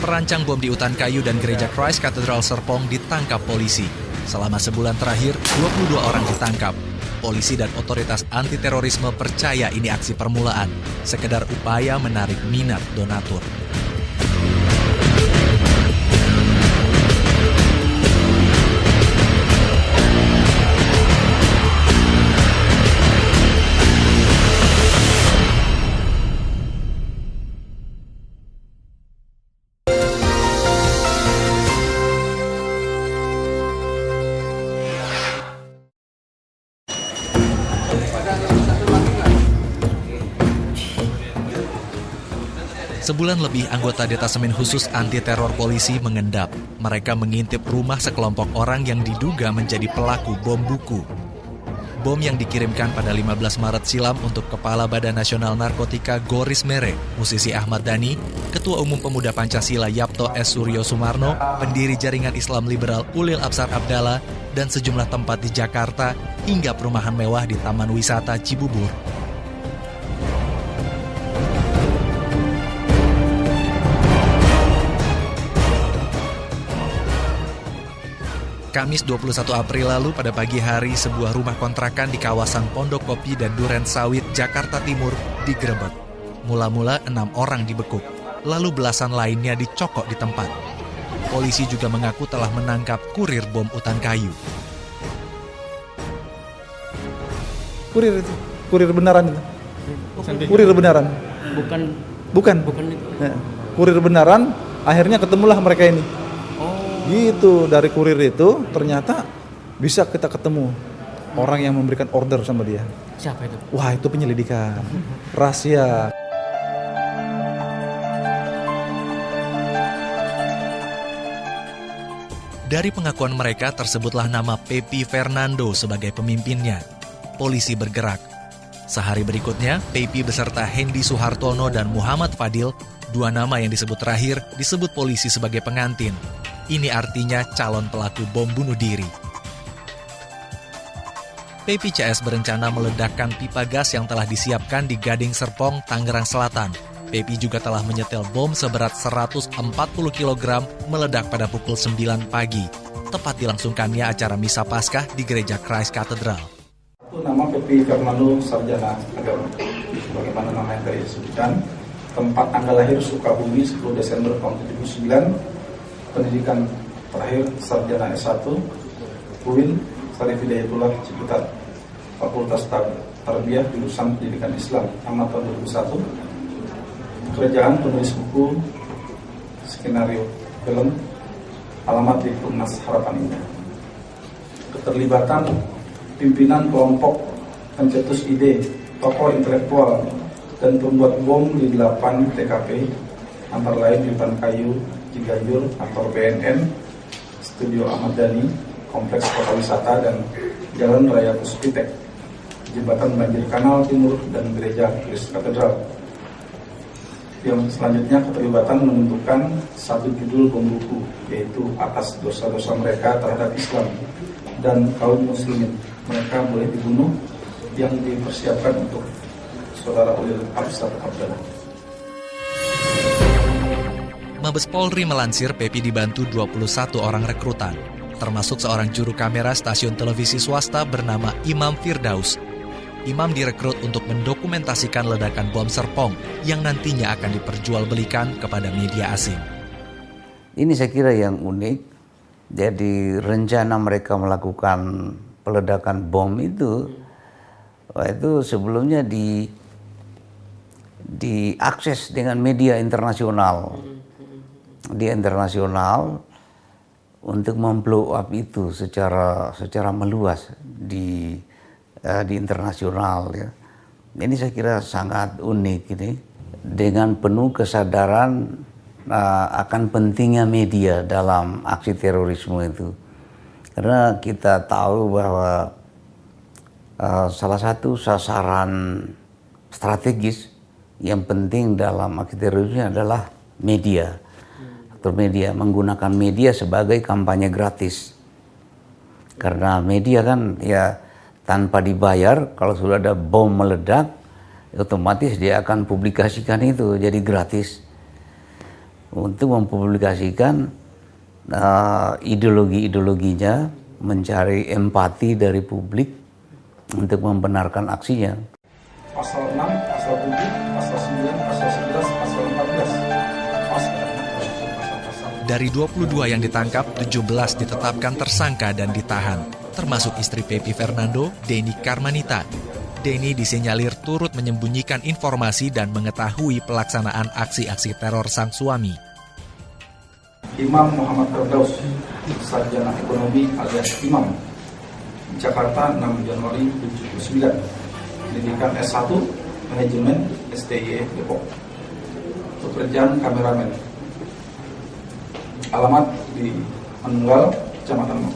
Perancang bom di Utan Kayu dan Gereja Christ Katedral Serpong ditangkap polisi. Selama sebulan terakhir, 22 orang ditangkap. Polisi dan otoritas anti-terorisme percaya ini aksi permulaan, sekedar upaya menarik minat donatur. Sebulan lebih anggota detasemen khusus anti-teror polisi mengendap. Mereka mengintip rumah sekelompok orang yang diduga menjadi pelaku bom buku. Bom yang dikirimkan pada 15 Maret silam untuk Kepala Badan Nasional Narkotika Goris Mere, musisi Ahmad Dhani, Ketua Umum Pemuda Pancasila Yapto S. Suryo Sumarno, pendiri Jaringan Islam Liberal Ulil Absar Abdallah, dan sejumlah tempat di Jakarta hingga perumahan mewah di Taman Wisata Cibubur. Kamis 21 April lalu pada pagi hari, sebuah rumah kontrakan di kawasan Pondok Kopi dan Duren Sawit, Jakarta Timur, digerebek. Mula-mula 6 orang dibekuk, lalu belasan lainnya dicokok di tempat. Polisi juga mengaku telah menangkap kurir bom Utan Kayu. Kurir benaran itu. Kurir benaran. Bukan itu. Ya. Kurir benaran, akhirnya ketemulah mereka ini. Gitu, dari kurir itu ternyata bisa kita ketemu orang yang memberikan order sama dia. Siapa itu? Wah, itu penyelidikan rahasia. Dari pengakuan mereka tersebutlah nama Pepi Fernando sebagai pemimpinnya. Polisi bergerak. Sehari berikutnya, Pepi beserta Hendy Suhartono dan Muhammad Fadil, 2 nama yang disebut terakhir, disebut polisi sebagai pengantin. Ini artinya calon pelaku bom bunuh diri. Pepi CS berencana meledakkan pipa gas yang telah disiapkan di Gading Serpong, Tangerang Selatan. Pepi juga telah menyetel bom seberat 140 kg meledak pada pukul 9 pagi. Tepat dilangsungkannya acara Misa Paskah di Gereja Christ Katedral. Itu nama Pepi Fernando Sarjana Agama. Bagaimana nama yang tadi disebutkan. Tempat tanggal lahir Sukabumi 10 Desember tahun 79. Pendidikan terakhir Sarjana S1, UIN, Syarif Hidayatullah Ciputat, Fakultas Tarbiyah jurusan Pendidikan Islam, tamat tahun 2001. Kerjaan penulis buku, skenario film, alamat di Perumnas Harapan Indah. Keterlibatan pimpinan kelompok pencetus ide, tokoh intelektual, dan pembuat bom di 8 TKP, antara lain di Utan Kayu, Ciganjur, kantor BNN, Studio Ahmad Dhani, Kompleks Kota Wisata, dan Jalan Raya Puspitek, Jembatan Banjir Kanal Timur, dan Gereja Christ Katedral. Yang selanjutnya, keterlibatan menentukan satu judul bom buku, yaitu atas dosa-dosa mereka terhadap Islam dan kaum muslimin. Mereka boleh dibunuh, yang dipersiapkan untuk Saudara Ulil Absar Abdallah. Mabes Polri melansir Pepi dibantu 21 orang rekrutan, termasuk seorang juru kamera stasiun televisi swasta bernama Imam Firdaus. Imam direkrut untuk mendokumentasikan ledakan bom Serpong yang nantinya akan diperjualbelikan kepada media asing. Ini saya kira yang unik. Jadi rencana mereka melakukan peledakan bom itu sebelumnya diakses dengan media internasional. Untuk memblow up itu secara meluas di internasional ya. Ini saya kira sangat unik ini, dengan penuh kesadaran akan pentingnya media dalam aksi terorisme itu. Karena kita tahu bahwa salah satu sasaran strategis yang penting dalam aksi terorisme adalah media. Media menggunakan media sebagai kampanye gratis, karena media kan ya tanpa dibayar, kalau sudah ada bom meledak otomatis dia akan publikasikan itu jadi gratis. untuk mempublikasikan ideologi-ideologinya, mencari empati dari publik untuk membenarkan aksinya. Pasal 6, pasal 7, pasal 9, pasal 11, pasal 14. Dari 22 yang ditangkap, 17 ditetapkan tersangka dan ditahan, termasuk istri Pepi Fernando, Deni Karmanita. Deni disinyalir turut menyembunyikan informasi dan mengetahui pelaksanaan aksi-aksi teror sang suami. Imam Muhammad Firdaus, sarjana ekonomi alias Imam, Jakarta 6 Januari 79, pendidikan S1, manajemen STIE Depok, pekerjaan kameramen, alamat di Manunggal, Kecamatan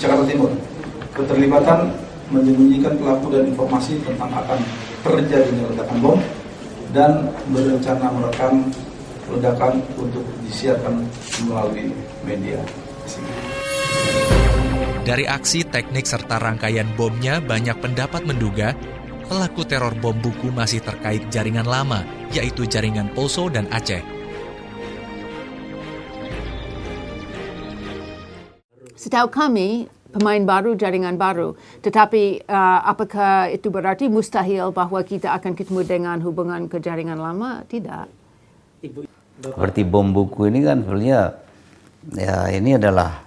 Jakarta Timur, keterlibatan menyembunyikan pelaku dan informasi tentang akan terjadinya ledakan bom dan berencana merekam ledakan untuk disiarkan melalui media. Dari aksi, teknik, serta rangkaian bomnya, banyak pendapat menduga pelaku teror bom buku masih terkait jaringan lama, yaitu jaringan Poso dan Aceh. Setahu kami, pemain baru, jaringan baru. Tetapi apakah itu berarti mustahil bahawa kita akan ketemu dengan hubungan ke jaringan lama? Tidak. Seperti bom buku ini kan sebenarnya ya ini adalah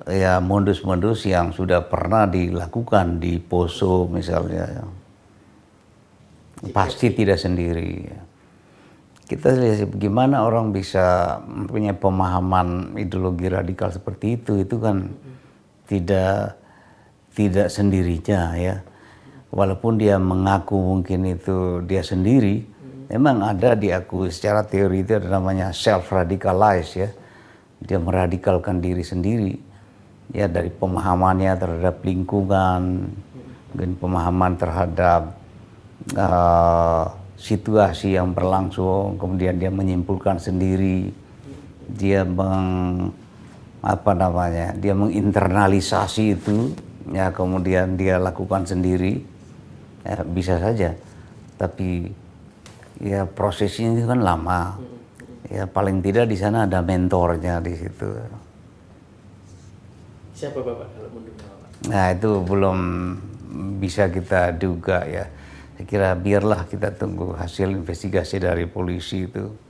ya modus-modus yang sudah pernah dilakukan di Poso misalnya. Pasti tidak sendiri. Kita lihat bagaimana orang bisa mempunyai pemahaman ideologi radikal seperti itu kan tidak sendirinya ya. Walaupun dia mengaku mungkin itu dia sendiri, memang ada diakui secara teori itu ada namanya self-radicalize ya. Dia meradikalkan diri sendiri ya dari pemahamannya terhadap lingkungan, dan pemahaman terhadap situasi yang berlangsung, kemudian dia menyimpulkan sendiri, dia dia menginternalisasi itu, ya kemudian dia lakukan sendiri, ya, bisa saja, tapi ya prosesnya itu kan lama, ya paling tidak di sana ada mentornya di situ. Siapa Bapak kalau menurut Bapak? Nah itu belum bisa kita duga ya. Saya kira biarlah kita tunggu hasil investigasi dari polisi itu.